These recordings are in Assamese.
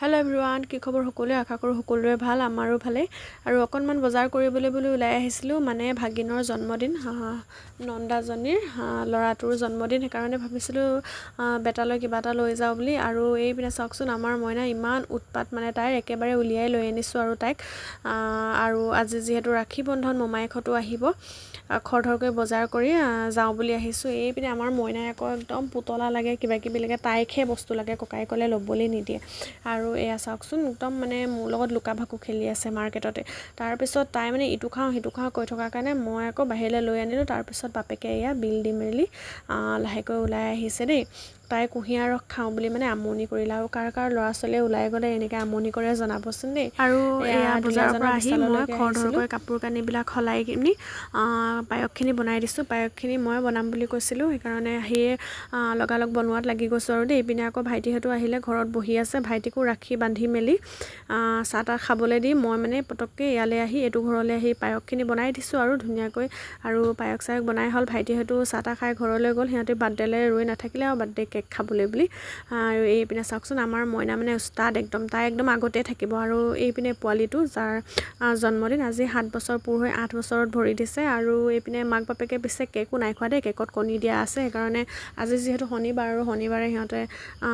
হেল্ল' এভৰিৱান, কি খবৰ সকলোৱে? আশা কৰোঁ সকলোৰে ভাল, আমাৰো ভালেই। আৰু অকণমান বজাৰ কৰিবলৈ বুলি ওলাই আহিছিলোঁ, মানে ভাগিনৰ জন্মদিন, নন্দাজনীৰ ল'ৰাটোৰ জন্মদিন। সেইকাৰণে ভাবিছিলোঁ বেটালৈ কিবা এটা লৈ যাওঁ বুলি। আৰু এইপিনে চাওকচোন, আমাৰ মইনা ইমান উৎপাত, মানে তাইৰ একেবাৰে উলিয়াই লৈ আনিছোঁ আৰু তাইক। আৰু আজি যিহেতু ৰাখী বন্ধন, মোমায়েকহঁতো আহিব, খৰধৰকৈ বজাৰ কৰি যাওঁ বুলি আহিছোঁ। এইপিনে আমাৰ মইনাই আকৌ একদম পুতলা লাগে, কিবাকিবি লাগে, তাইকহে বস্তু লাগে, ককায়েকলে ল'বলৈ নিদিয়ে। আৰু এয়া চাওকচোন, একদম মানে মোৰ লগত লুকা ভাকু খেলি আছে মাৰ্কেটতে। তাৰপিছত তাই মানে ইটো খাওঁ সিটো খাওঁ কৈ থকাৰ কাৰণে মই আকৌ বাহিৰলৈ লৈ আনিলোঁ। তাৰপিছত বাপেকে এয়া বিল দি মেলি লাহেকৈ ওলাই আহিছে দেই। তাই কুঁহিয়াৰ ৰস খাওঁ বুলি মানে আমনি কৰিলে। আৰু কাৰ ল'ৰা ছোৱালীয়ে ওলাই গ'লে এনেকৈ আমনি কৰে জনাবচোন দেই। আৰু এয়া বজাৰৰ পৰা আহি মই খৰধৰকৈ কাপোৰ কানিবিলাক সলাই কিনি পায়সখিনি বনাই দিছোঁ। পায়সখিনি মই বনাম বুলি কৈছিলোঁ, সেইকাৰণে আহিয়ে লগালগ বনোৱাত লাগি গৈছোঁ আৰু দেই। এইপিনে আকৌ ভাইটিহঁতো আহিলে, ঘৰত বহি আছে। ভাইটিকো ৰাখি বান্ধি মেলি চাহ তাহ খাবলৈ দি মই মানে পটককৈ ইয়ালৈ আহি, এইটো ঘৰলৈ আহি পায়সখিনি বনাই দিছোঁ আৰু ধুনীয়াকৈ। আৰু পায়স চায়স বনাই হ'ল, ভাইটিহঁতো চাহ তাহ খাই ঘৰলৈ গ'ল। সিহঁতে বাৰ্থডেলৈ ৰৈ নাথাকিলে আৰু বাৰ্থডে কেক খাবলৈ বুলি। আৰু এইপিনে চাওকচোন, আমাৰ মইনা মানে উস্তাদ একদম, তাই একদম আগতে থাকিব। আৰু এইপিনে পোৱালিটো, যাৰ জন্মদিন আজি 7 বছৰ পূৰ হৈ 8 বছৰত ভৰি দিছে। আৰু এইপিনে মাক বাপেকে পিছে কেকো নাই খোৱা দেই, কেকত কণী দিয়া আছে। সেইকাৰণে আজি যিহেতু শনিবাৰ, আৰু শনিবাৰে সিহঁতে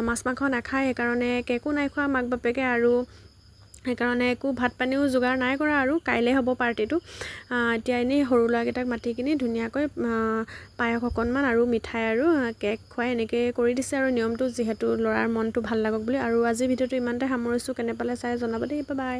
মাছ মাংস নাখায়, সেইকাৰণে কেকো নাই খোৱা মাক বাপেকে। আৰু সেইকাৰণে একো ভাত পানীও যোগাৰ নাই কৰা, আৰু কাইলৈ হ'ব পাৰ্টিটো। এতিয়া এনেই সৰু ল'ৰাকেইটাক মাতি কিনি ধুনীয়াকৈ পায়স অকণমান আৰু মিঠাই আৰু কেক খুৱাই এনেকৈ কৰি দিছে আৰু নিয়মটো, যিহেতু ল'ৰাৰ মনটো ভাল লাগক বুলি। আৰু আজিৰ ভিডিঅ'টো ইমানতে সামৰিছোঁ, কেনে পালে চাই জনাব দেই, বাই বাই।